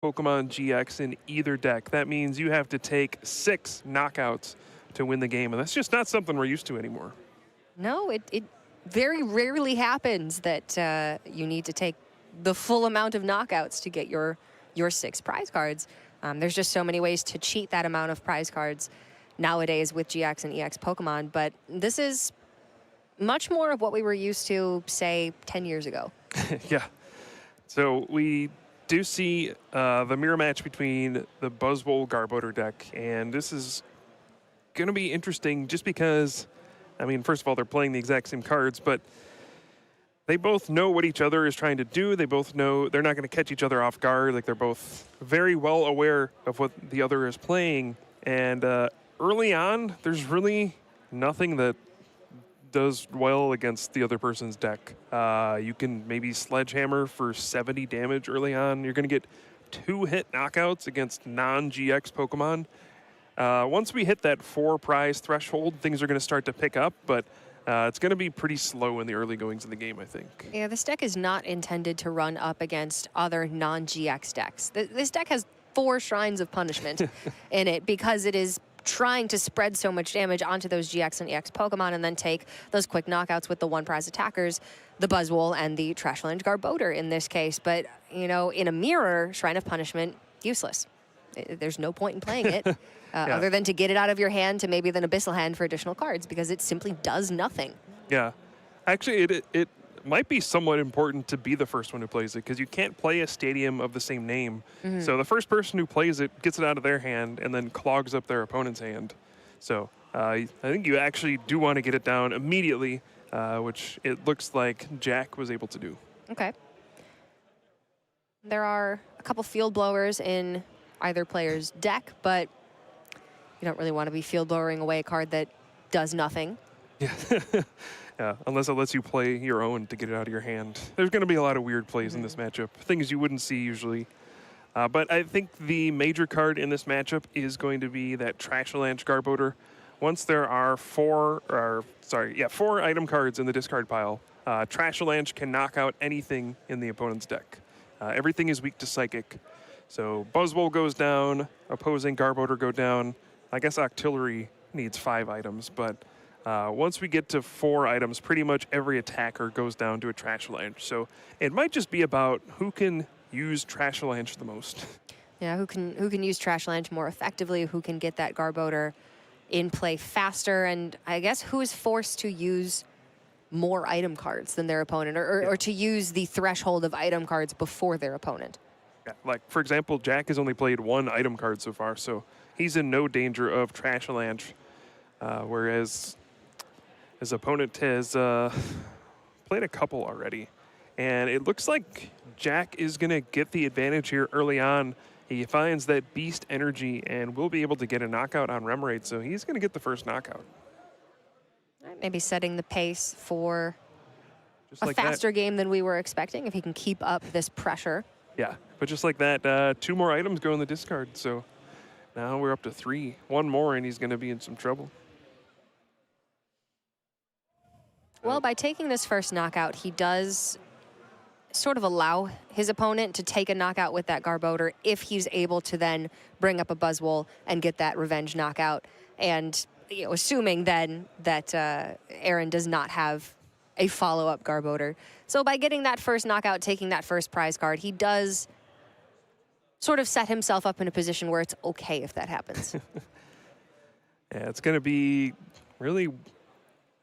Pokemon GX in either deck. That means you have to take 6 knockouts to win the game, and that's just not something we're used to anymore. No, it very rarely happens that you need to take the full amount of knockouts to get your 6 prize cards. There's just so many ways to cheat that amount of prize cards nowadays with GX and EX Pokemon, but this is much more of what we were used to, say, 10 years ago. Yeah. So we do see the mirror match between the Buzzwole Garbodor deck, and this is going to be interesting just because, I mean, first of all, they're playing the exact same cards, but they both know what each other is trying to do. They both know they're not going to catch each other off guard. Like, they're both very well aware of what the other is playing. And early on, there's really nothing that does well against the other person's deck. You can maybe Sledgehammer for 70 damage early on. You're going to get 2-hit knockouts against non-GX Pokemon. Once we hit that 4 prize threshold, things are going to start to pick up, but it's going to be pretty slow in the early goings of the game, I think. Yeah, this deck is not intended to run up against other non-GX decks. This deck has 4 Shrines of Punishment in it because it is trying to spread so much damage onto those GX and EX Pokemon and then take those quick knockouts with the 1 prize attackers, the Buzzwole and the Trashland Garbodor in this case. But, you know, in a mirror, Shrine of Punishment, useless. There's no point in playing it other than to get it out of your hand to maybe an Abyssal Hand for additional cards because it simply does nothing. Yeah. Actually, it might be somewhat important to be the first one who plays it because you can't play a stadium of the same name. So the first person who plays it gets it out of their hand and then clogs up their opponent's hand. So I think you actually do want to get it down immediately, which it looks like Jack was able to do. Okay. There are a couple field blowers in either player's deck, but you don't really want to be field blowing away a card that does nothing. Yeah. Yeah, unless it lets you play your own to get it out of your hand. There's going to be a lot of weird plays in this matchup, things you wouldn't see usually. But I think the major card in this matchup is going to be that Trashalanche Garbodor. Once there are 4 item cards in the discard pile, Trashalanche can knock out anything in the opponent's deck. Everything is weak to Psychic. So Buzzwole goes down, opposing Garbodor go down. I guess Octillery needs 5 items, but once we get to 4 items, pretty much every attacker goes down to a Trashalanche. So it might just be about who can use Trashalanche the most. Yeah, who can use Trashalanche more effectively, who can get that Garbodor in play faster, and I guess who is forced to use more item cards than their opponent, or to use the threshold of item cards before their opponent. Yeah, like, for example, Jack has only played 1 item card so far, so he's in no danger of Trashalanche, whereas his opponent has played a couple already. And it looks like Jack is going to get the advantage here early on. He finds that Beast Energy and will be able to get a knockout on Remoraid, so he's going to get the first knockout. Maybe setting the pace for Just a like faster game than we were expecting if he can keep up this pressure. Yeah, but just like that, 2 more items go in the discard, so now we're up to 3. 1 more and he's going to be in some trouble. Well, by taking this first knockout, he does sort of allow his opponent to take a knockout with that Garbodor if he's able to then bring up a Buzzwole and get that revenge knockout. And assuming then that Aaron does not have a follow-up Garbodor. So by getting that first knockout, taking that first prize card, he does sort of set himself up in a position where it's okay if that happens. Yeah, it's going to be really,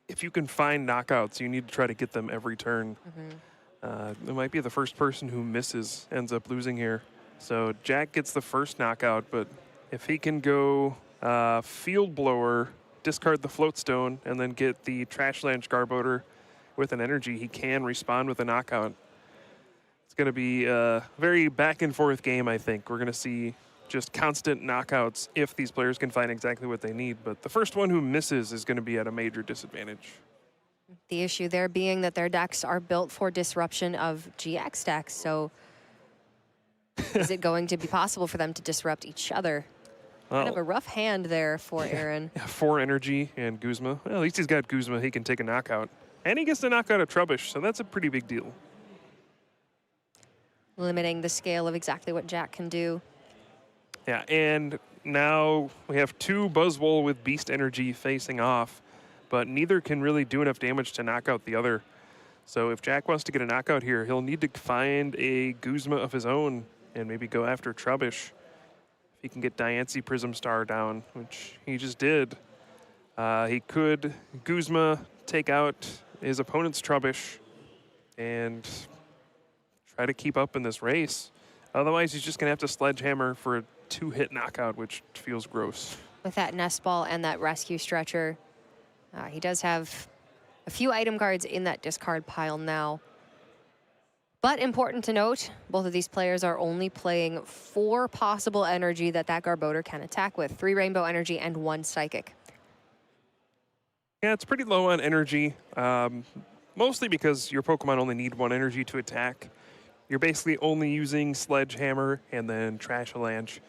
if you can find knockouts, you need to try to get them every turn. It might be the first person who misses ends up losing here. So Jack gets the first knockout, but if he can go Field Blower, discard the Float Stone, and then get the Trashalanche Garbodor with an energy, he can respond with a knockout. It's going to be a very back and forth game, I think. We're going to see just constant knockouts if these players can find exactly what they need. But the first one who misses is going to be at a major disadvantage. The issue there being that their decks are built for disruption of GX decks. So is it going to be possible for them to disrupt each other? Kind of a rough hand there for Aaron. Yeah, 4 energy and Guzma. Well, at least he's got Guzma. He can take a knockout. And he gets to knock out a Trubbish, so that's a pretty big deal. limiting the scale of exactly what Jack can do. Yeah, and now we have two Buzzwole with Beast Energy facing off, but neither can really do enough damage to knock out the other. So if Jack wants to get a knockout here, he'll need to find a Guzma of his own and maybe go after Trubbish. If he can get Diancie Prism Star down, which he just did. He could Guzma take out his opponent's Trubbish and try to keep up in this race. Otherwise, he's just going to have to Sledgehammer for a 2-hit knockout, which feels gross. With that Nest Ball and that Rescue Stretcher, he does have a few item cards in that discard pile now. But important to note, both of these players are only playing 4 possible energy that Garbodor can attack with. 3 Rainbow Energy and 1 Psychic. Yeah, it's pretty low on energy, mostly because your Pokemon only need 1 energy to attack. You're basically only using Sledgehammer and then Trashalanche.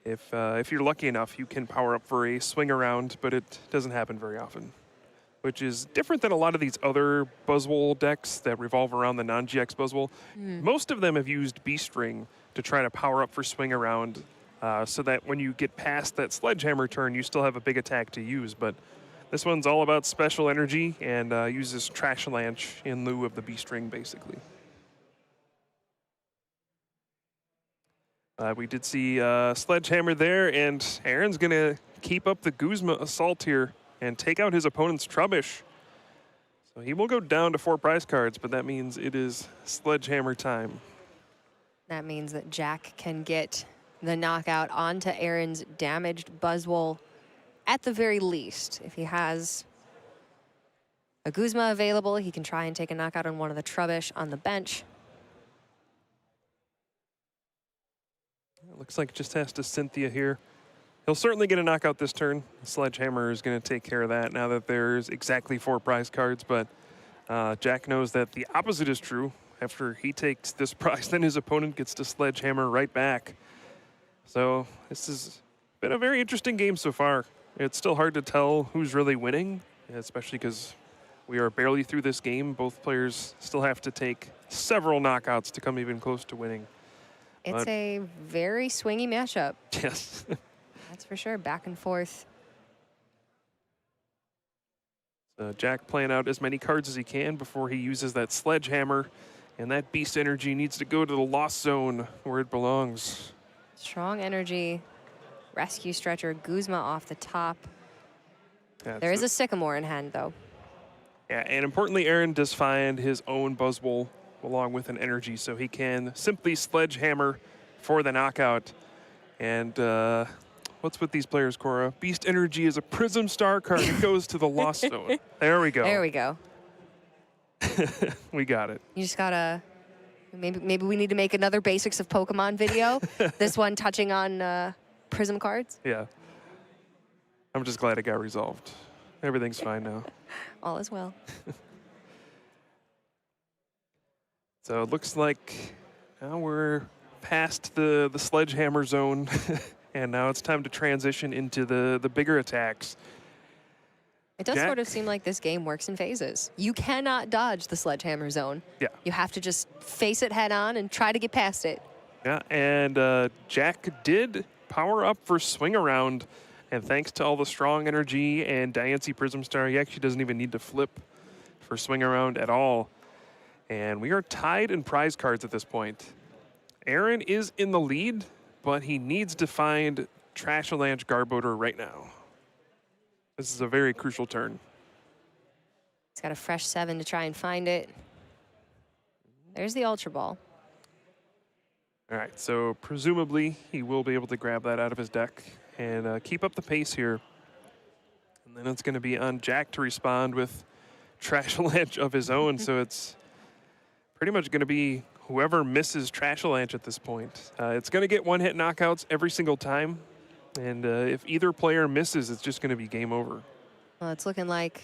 If you're lucky enough, you can power up for a swing around, but it doesn't happen very often, which is different than a lot of these other Buzzwole decks that revolve around the non-GX Buzzwole. Most of them have used Beast Ring to try to power up for swing around so that when you get past that Sledgehammer turn, you still have a big attack to use. But this one's all about special energy and uses Trashalanche in lieu of the Beast Ring, basically. We did see Sledgehammer there, and Aaron's going to keep up the Guzma assault here and take out his opponent's Trubbish. So he will go down to 4 prize cards, but that means it is Sledgehammer time. That means that Jack can get the knockout onto Aaron's damaged Buzzwole at the very least. If he has a Guzma available, he can try and take a knockout on one of the Trubbish on the bench. It looks like just has to Cynthia here. He'll certainly get a knockout this turn. Sledgehammer is going to take care of that now that there's exactly 4 prize cards, but Jack knows that the opposite is true. After he takes this prize, then his opponent gets to Sledgehammer right back. So this has been a very interesting game so far. It's still hard to tell who's really winning, especially because we are barely through this game. Both players still have to take several knockouts to come even close to winning. It's a very swingy matchup. Yes. That's for sure, back and forth. Jack playing out as many cards as he can before he uses that Sledgehammer, and that Beast Energy needs to go to the Lost Zone where it belongs. Strong Energy, Rescue Stretcher, Guzma off the top. Yeah, there is a Sycamore in hand, though. Yeah, and importantly, Aaron does find his own Buzzwole along with an energy, so he can simply Sledgehammer for the knockout. And what's with these players, Cora? Beast Energy is a Prism Star card. It goes to the Lost Zone. There we go. There we go. We got it. You just gotta, maybe we need to make another Basics of Pokemon video. This one touching on Prism cards. Yeah. I'm just glad it got resolved. Everything's fine now. All is well. So it looks like now we're past the Sledgehammer zone, and now it's time to transition into the bigger attacks. It does sort of seem like this game works in phases. You cannot dodge the Sledgehammer zone. Yeah. You have to just face it head on and try to get past it. Yeah, and Jack did power up for Swing Around, and thanks to all the strong energy and Diancie Prism Star, he actually doesn't even need to flip for Swing Around at all. And we are tied in prize cards at this point. Aaron is in the lead, but he needs to find Trashalanche Garbodor right now. This is a very crucial turn. He's got a fresh 7 to try and find it. There's the Ultra Ball. All right, so presumably he will be able to grab that out of his deck and keep up the pace here. And then it's going to be on Jack to respond with Trashalanche of his own, so it's pretty much going to be whoever misses Trashalanche at this point. It's going to get 1-hit knockouts every single time, and if either player misses, it's just going to be game over. Well, it's looking like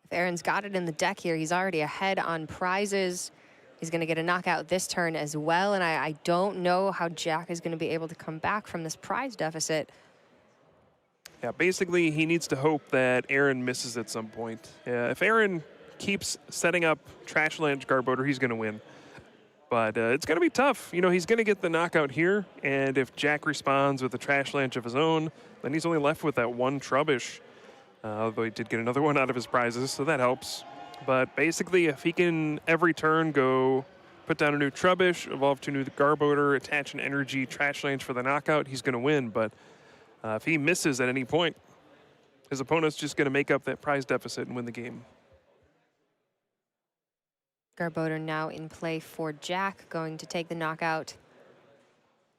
if Aaron's got it in the deck here, he's already ahead on prizes. He's going to get a knockout this turn as well, and I don't know how Jack is going to be able to come back from this prize deficit. Yeah, basically he needs to hope that Aaron misses at some point. If Aaron keeps setting up Trashalanche Garbodor, he's going to win. But it's going to be tough. You know, he's going to get the knockout here, and if Jack responds with a trash lanch of his own, then he's only left with that one Trubbish. Although he did get another one out of his prizes, so that helps. But basically, if he can every turn go put down a new Trubbish, evolve to a new Garbodor, attach an energy trash lanch for the knockout, he's going to win. But if he misses at any point, his opponent's just going to make up that prize deficit and win the game. Garbodor now in play for Jack, going to take the knockout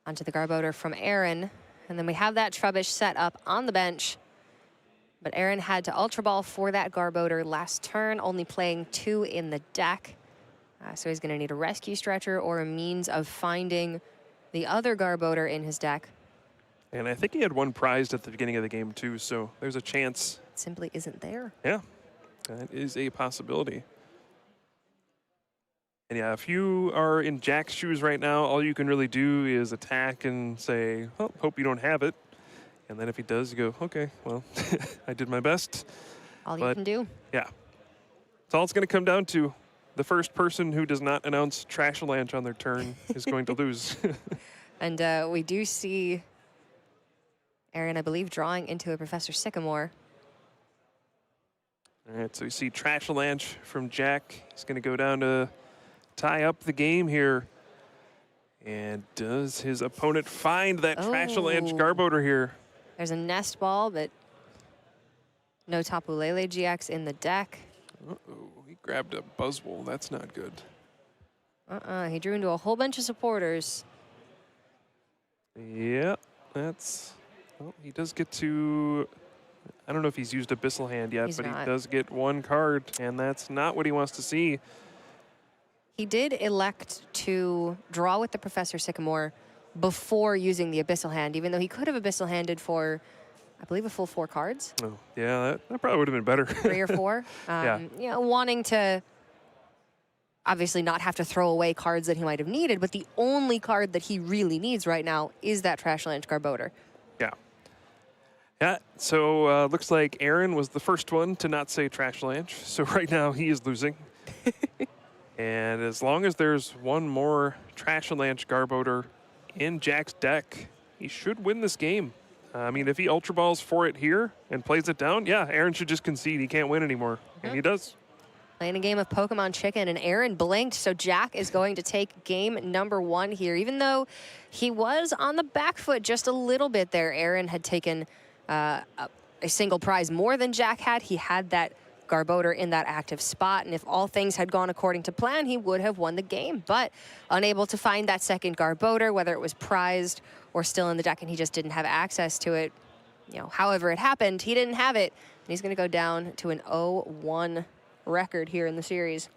onto the Garbodor from Aaron. And then we have that Trubbish set up on the bench. But Aaron had to Ultra Ball for that Garbodor last turn, only playing 2 in the deck. So he's going to need a Rescue Stretcher or a means of finding the other Garbodor in his deck. And I think he had one prized at the beginning of the game, too, so there's a chance. It simply isn't there. Yeah, that is a possibility. And yeah, if you are in Jack's shoes right now, all you can really do is attack and say, well, hope you don't have it. And then if he does, you go, okay, well, I did my best. All you can do. Yeah. It's all it's going to come down to. The first person who does not announce Trash Lanch on their turn is going to lose. And we do see Aaron, I believe, drawing into a Professor Sycamore. All right, so you see Trash Lanch from Jack. He's going to go down to tie up the game here. And does his opponent find that Trash Lanch Garbodor here? There's a Nest Ball, but no Tapu Lele GX in the deck. Uh-oh, he grabbed a Buzzwole. That's not good. He drew into a whole bunch of supporters. Yeah, that's... Well, he does get to... I don't know if he's used Abyssal Hand yet, but he does get one card, and that's not what he wants to see. He did elect to draw with the Professor Sycamore before using the Abyssal Hand, even though he could have Abyssal Handed for, I believe, a full 4 cards. Oh, yeah, that probably would have been better. 3 or 4. Yeah. You know, wanting to obviously not have to throw away cards that he might have needed, but the only card that he really needs right now is that Trash Lanch Garbodor. Yeah. Yeah, so looks like Aaron was the first one to not say Trash Lanch, so right now he is losing. And as long as there's one more Trash Lanch Garbodor in Jack's deck, he should win this game. I mean, if he Ultra Balls for it here and plays it down, yeah, Aaron should just concede. He can't win anymore, and he does. Playing a game of Pokemon Chicken, and Aaron blinked, so Jack is going to take game number 1 here. Even though he was on the back foot just a little bit there, Aaron had taken a single prize more than Jack had. He had that Garbodor in that active spot, and if all things had gone according to plan, he would have won the game. But unable to find that second Garbodor, whether it was prized or still in the deck, and he just didn't have access to it. You know, however it happened, he didn't have it, and he's going to go down to an 0-1 record here in the series.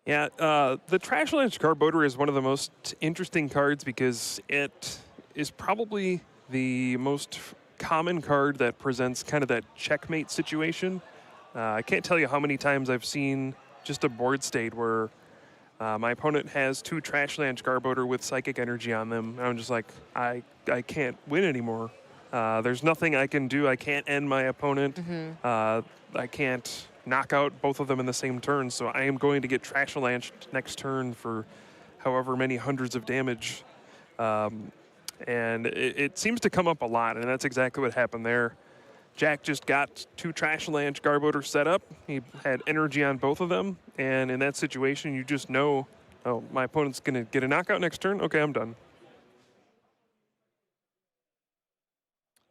Yeah, the Trash Lanch Garbodor is one of the most interesting cards because it is probably the most common card that presents kind of that checkmate situation. I can't tell you how many times I've seen just a board state where my opponent has 2 Trash Lanch Garbodor with Psychic Energy on them, and I'm just like, I can't win anymore. There's nothing I can do. I can't end my opponent. I can't knock out both of them in the same turn, so I am going to get Trash Lanched next turn for however many hundreds of damage. And it seems to come up a lot, and that's exactly what happened there. Jack just got 2 Trash Lanch Garbodor set up. He had energy on both of them, and in that situation, you just know, oh, my opponent's going to get a knockout next turn? Okay, I'm done.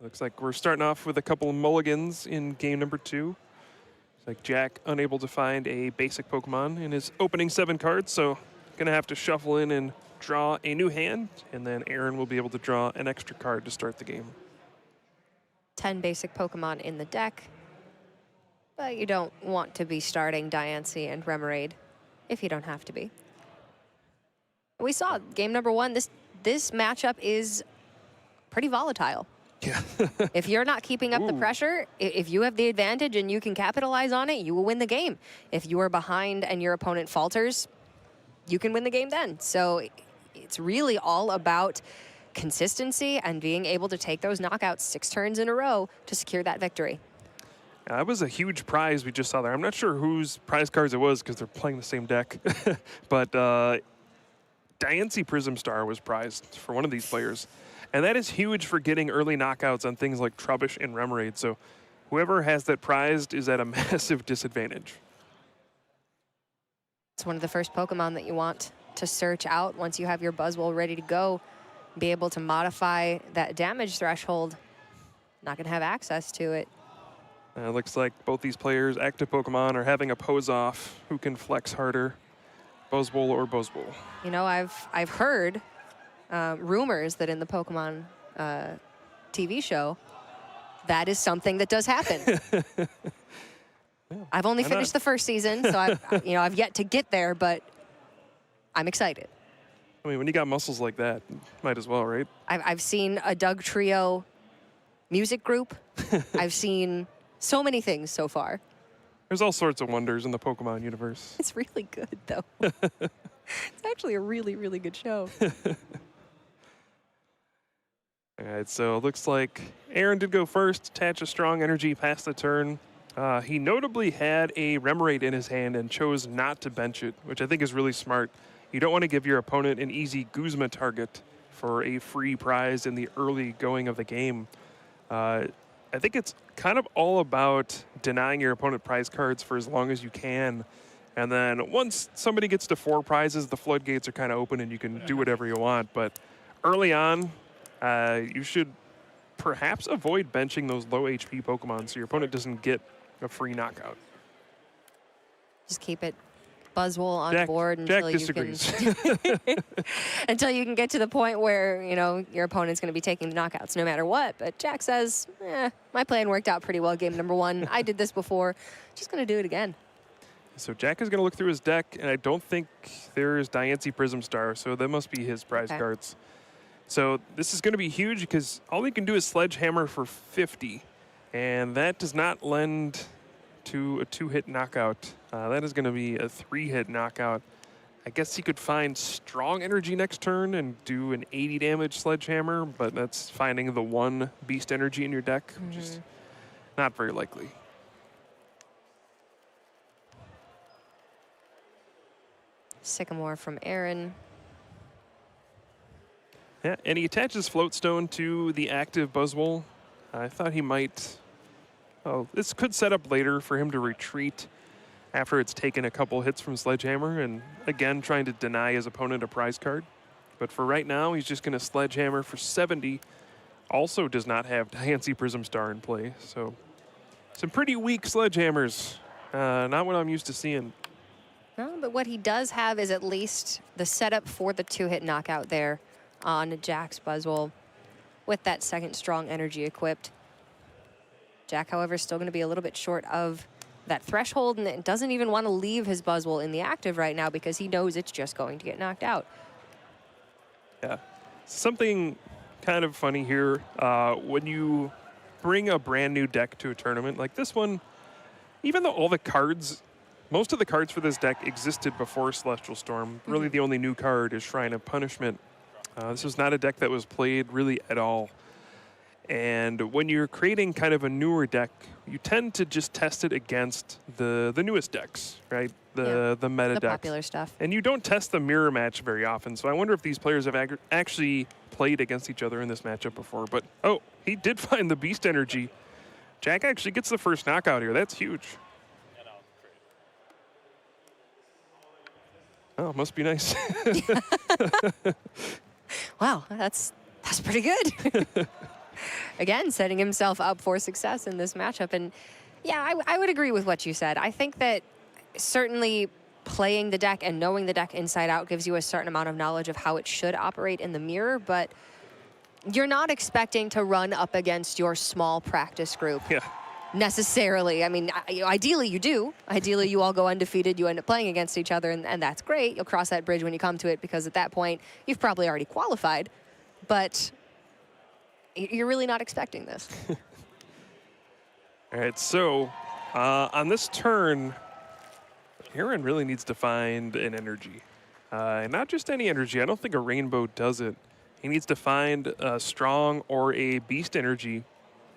Looks like we're starting off with a couple of mulligans in game number 2. It's like Jack unable to find a basic Pokemon in his opening 7 cards, so going to have to shuffle in and draw a new hand, and then Aaron will be able to draw an extra card to start the game. 10 basic Pokemon in the deck, but you don't want to be starting Diancie and Remoraid if you don't have to be. We saw game number 1, this matchup is pretty volatile. Yeah. If you're not keeping up the pressure, if you have the advantage and you can capitalize on it, you will win the game. If you are behind and your opponent falters, you can win the game then. So it's really all about consistency and being able to take those knockouts 6 turns in a row to secure that victory. That was a huge prize we just saw there. I'm not sure whose prize cards it was because they're playing the same deck. But Diancie Prism Star was prized for one of these players. And that is huge for getting early knockouts on things like Trubbish and Remoraid. So whoever has that prized is at a massive disadvantage. It's one of the first Pokemon that you want to search out once you have your Buzzwole ready to go. Be able to modify that damage threshold. Not going to have access to it. It looks like both these players, active Pokemon, are having a pose off. Who can flex harder, Buzzwole or Buzzwole? You know, I've heard rumors that in the Pokemon TV show, that is something that does happen. I've only finished the first season, so I've yet to get there, but I'm excited. I mean, when you got muscles like that, might as well, right? I've seen a Doug Trio music group. I've seen so many things so far. There's all sorts of wonders in the Pokemon universe. It's really good, though. It's actually a really, really good show. All right, so it looks like Aaron did go first, attach a strong energy past the turn. He notably had a Remoraid in his hand and chose not to bench it, which I think is really smart. You don't want to give your opponent an easy Guzma target for a free prize in the early going of the game. I think it's kind of all about denying your opponent prize cards for as long as you can. And then once somebody gets to 4 prizes, the floodgates are kind of open and you can do whatever you want. But early on, you should perhaps avoid benching those low HP Pokemon so your opponent doesn't get a free knockout. Just keep it Buzzwole on board until you can until you can get to the point where, you know, your opponent's going to be taking the knockouts no matter what. But Jack says, my plan worked out pretty well game number 1. I did this before. Just going to do it again. So Jack is going to look through his deck, and I don't think there's Diancie Prism Star, so that must be his prize cards. So this is going to be huge because all he can do is Sledgehammer for 50, and that does not lend to a 2-hit knockout. That is going to be a 3-hit knockout. I guess he could find strong energy next turn and do an 80 damage Sledgehammer, but that's finding the 1 beast energy in your deck, which is not very likely. Sycamore from Aaron. Yeah, and he attaches Floatstone to the active Buzzwole. I thought he might... Oh, this could set up later for him to retreat after it's taken a couple hits from Sledgehammer and, again, trying to deny his opponent a prize card. But for right now, he's just going to Sledgehammer for 70. Also does not have Diancie Prism Star in play, so some pretty weak Sledgehammers. Not what I'm used to seeing. No, but what he does have is at least the setup for the 2-hit knockout there on Jack's Buzzwole with that second strong energy equipped. Jack, however, is still going to be a little bit short of that threshold and doesn't even want to leave his Buzzwole in the active right now because he knows it's just going to get knocked out. Yeah. Something kind of funny here. When you bring a brand new deck to a tournament like this one, even though all the cards, most of the cards for this deck existed before Celestial Storm, really the only new card is Shrine of Punishment. This was not a deck that was played really at all. And when you're creating kind of a newer deck, you tend to just test it against the newest decks, right? The meta decks. The popular stuff. And you don't test the mirror match very often. So I wonder if these players have actually played against each other in this matchup before. But, oh, he did find the beast energy. Jack actually gets the first knockout here. That's huge. Oh, must be nice. Wow, that's pretty good. Again, setting himself up for success in this matchup. And yeah, I would agree with what you said. I think that certainly playing the deck and knowing the deck inside out gives you a certain amount of knowledge of how it should operate in the mirror, but you're not expecting to run up against your small practice group. Yeah. Necessarily. I mean, ideally you do. Ideally you all go undefeated, you end up playing against each other, and that's great. You'll cross that bridge when you come to it because at that point you've probably already qualified. But you're really not expecting this. All right, so on this turn, Aaron really needs to find an energy. Not just any energy. I don't think a rainbow does it. He needs to find a strong or a beast energy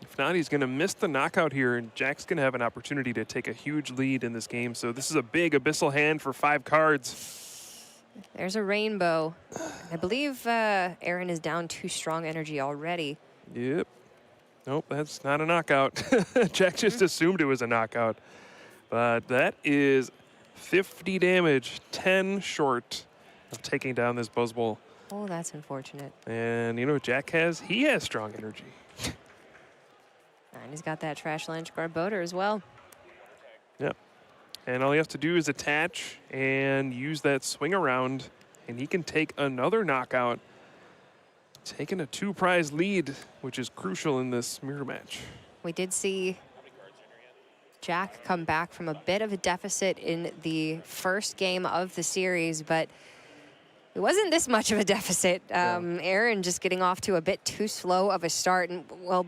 If not, he's going to miss the knockout here, and Jack's going to have an opportunity to take a huge lead in this game. So this is a big abyssal hand for 5 cards. There's a rainbow. I believe Aaron is down 2 strong energy already. Yep. Nope, that's not a knockout. Jack just assumed it was a knockout. But that is 50 damage, 10 short of taking down this Buzzwole. Oh, that's unfortunate. And you know what Jack has? He has strong energy. And he's got that Trash Lunch Garbodor as well. Yep. And all he has to do is attach and use that swing around, and he can take another knockout, taking a 2-prize lead, which is crucial in this mirror match. We did see Jack come back from a bit of a deficit in the first game of the series, but it wasn't this much of a deficit. Aaron just getting off to a bit too slow of a start, and well,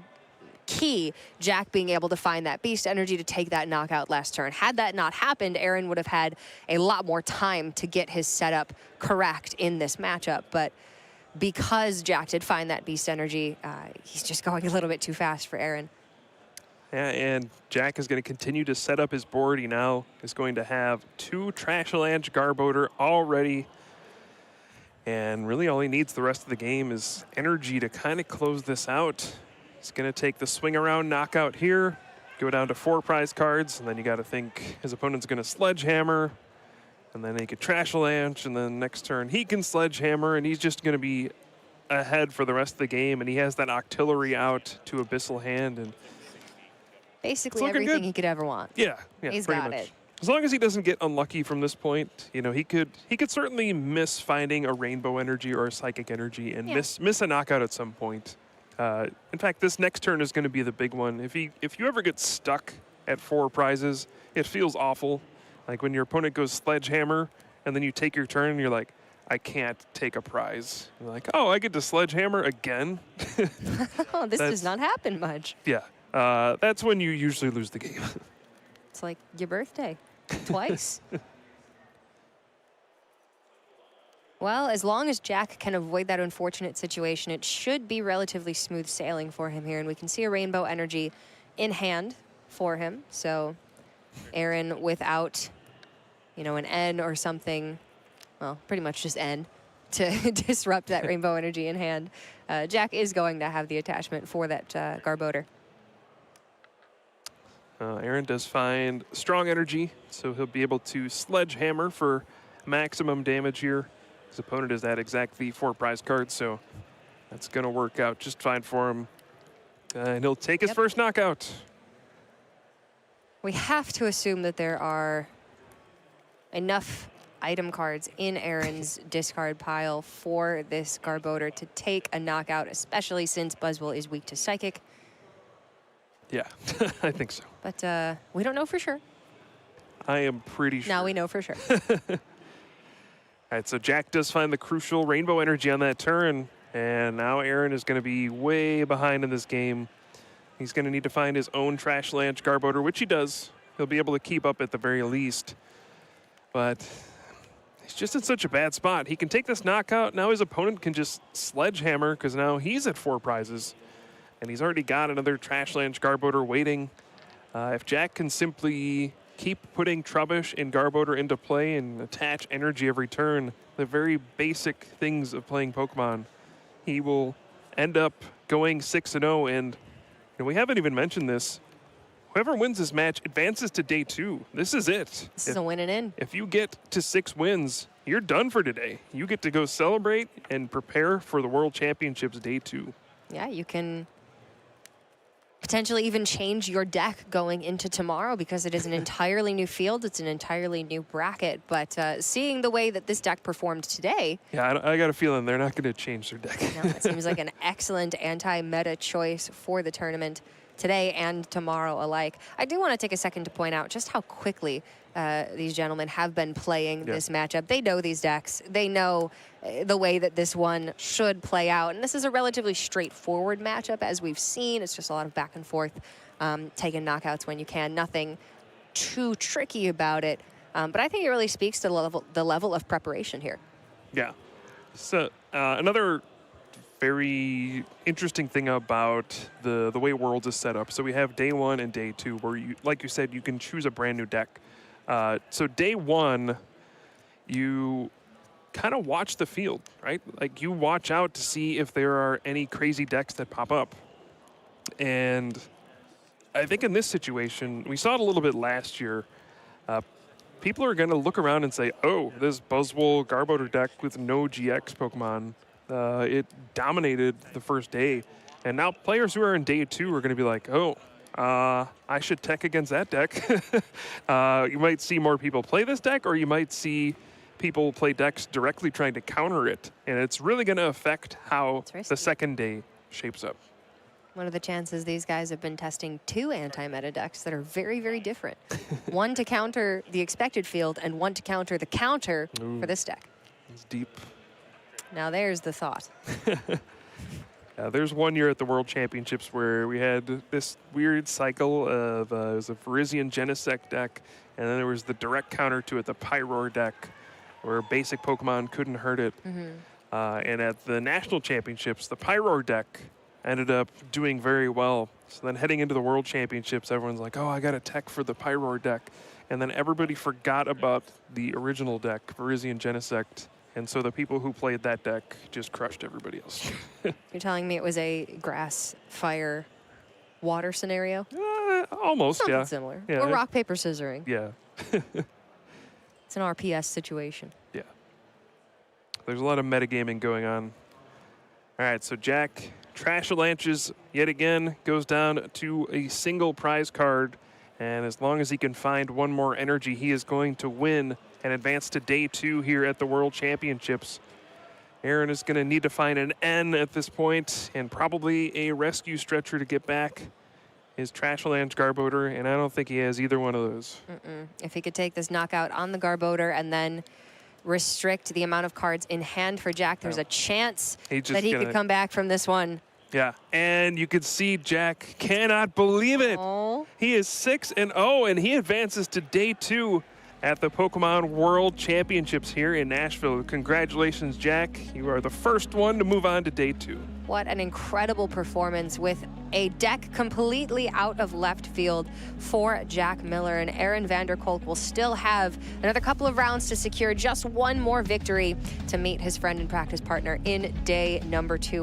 key, Jack being able to find that beast energy to take that knockout last turn. Had that not happened, Aaron would have had a lot more time to get his setup correct in this matchup, but because Jack did find that beast energy, he's just going a little bit too fast for Aaron. Yeah, and Jack is going to continue to set up his board. He now is going to have 2 Trashalanche Garbodor already. And really all he needs the rest of the game is energy to kind of close this out. He's going to take the swing around knockout here, go down to 4 prize cards, and then you got to think his opponent's going to Sledgehammer, and then he could Trashalanche, and then next turn he can Sledgehammer, and he's just going to be ahead for the rest of the game, and he has that Octillery out to Abyssal Hand, and basically everything good. he could ever want. Yeah, He's pretty got much. it. As long as he doesn't get unlucky from this point, you know, he could certainly miss finding a Rainbow Energy or a Psychic Energy and miss a knockout at some point. In fact, this next turn is going to be the big one. If you ever get stuck at 4 prizes, it feels awful. Like when your opponent goes Sledgehammer and then you take your turn and you're like, I can't take a prize. You're like, oh, I get to Sledgehammer again? Oh, this does not happen much. Yeah, that's when you usually lose the game. It's like your birthday, twice. Well, as long as Jack can avoid that unfortunate situation, it should be relatively smooth sailing for him here. And we can see a Rainbow Energy in hand for him. So Aaron without, you know, an N or something, well, pretty much just N to disrupt that Rainbow Energy in hand. Jack is going to have the attachment for that Garbodor. Aaron does find strong energy, so he'll be able to Sledgehammer for maximum damage here. His opponent is at exactly 4 prize cards, so that's going to work out just fine for him. And he'll take his first knockout. We have to assume that there are enough item cards in Aaron's discard pile for this Garbodor to take a knockout, especially since Buzzwole is weak to Psychic. Yeah, I think so. But we don't know for sure. I am pretty sure. Now we know for sure. All right, so Jack does find the crucial Rainbow Energy on that turn, and now Aaron is going to be way behind in this game. He's going to need to find his own Trashalanche Garbodor, which he does. He'll be able to keep up at the very least. But he's just in such a bad spot. He can take this knockout. Now his opponent can just Sledgehammer because now he's at 4 prizes. And he's already got another Trashalanche Garbodor waiting. If Jack can simply keep putting Trubbish and Garbodor into play and attach energy every turn, the very basic things of playing Pokemon, he will end up going 6-0. And we haven't even mentioned this. Whoever wins this match advances to day 2. This is it. This is a win and in. If you get to 6 wins, you're done for today. You get to go celebrate and prepare for the World Championships day 2. Yeah, you can potentially even change your deck going into tomorrow because it is an entirely new field. It's an entirely new bracket. But seeing the way that this deck performed today. Yeah, I got a feeling they're not going to change their deck. No, it seems like an excellent anti-meta choice for the tournament today and tomorrow alike. I do want to take a second to point out just how quickly these gentlemen have been playing this matchup. They know these decks. They know the way that this one should play out. And this is a relatively straightforward matchup, as we've seen. It's just a lot of back and forth, taking knockouts when you can. Nothing too tricky about it. But I think it really speaks to the level of preparation here. Yeah. So another very interesting thing about the way Worlds is set up. So we have day 1 and day 2, where you, like you said, you can choose a brand new deck. So day 1, you kind of watch the field, right? Like you watch out to see if there are any crazy decks that pop up. And I think in this situation, we saw it a little bit last year. People are going to look around and say, oh, this Buzzwole Garbodor deck with no GX Pokemon, it dominated the first day. And now players who are in day 2 are going to be like, oh, I should tech against that deck. You might see more people play this deck, or you might see people play decks directly trying to counter it. And it's really going to affect how the second day shapes up. What are the chances these guys have been testing 2 anti-meta decks that are very, very different? One to counter the expected field and one to counter the counter for this deck. It's deep. Now there's the thought. There's one year at the World Championships where we had this weird cycle of it was a Virizion Genesect deck, and then there was the direct counter to it, the Pyroar deck, where basic Pokemon couldn't hurt it. And at the National Championships, the Pyroar deck ended up doing very well. So then heading into the World Championships, everyone's like, oh, I got a tech for the Pyroar deck. And then everybody forgot about the original deck, Virizion Genesect. And so the people who played that deck just crushed everybody else. You're telling me it was a grass, fire, water scenario? Almost, Something yeah. similar. Yeah, Or rock, paper, scissoring. Yeah. It's an RPS situation. Yeah. There's a lot of metagaming going on. All right, so Jack Trash Avalanches yet again goes down to a single prize card. And as long as he can find one more energy, he is going to win and advance to day 2 here at the World Championships. Aaron is going to need to find an N at this point and probably a rescue stretcher to get back his Trash Avalanche Garbodor, and I don't think he has either one of those. If he could take this knockout on the Garbodor and then restrict the amount of cards in hand for Jack, there's a chance that he could come back from this one. Yeah, and you could see Jack cannot believe it. He is 6-0, and he advances to day 2 at the Pokemon World Championships here in Nashville. Congratulations, Jack. You are the first one to move on to day 2. What an incredible performance with a deck completely out of left field for Jack Miller. And Aaron Vander Kolk will still have another couple of rounds to secure just one more victory to meet his friend and practice partner in day number 2.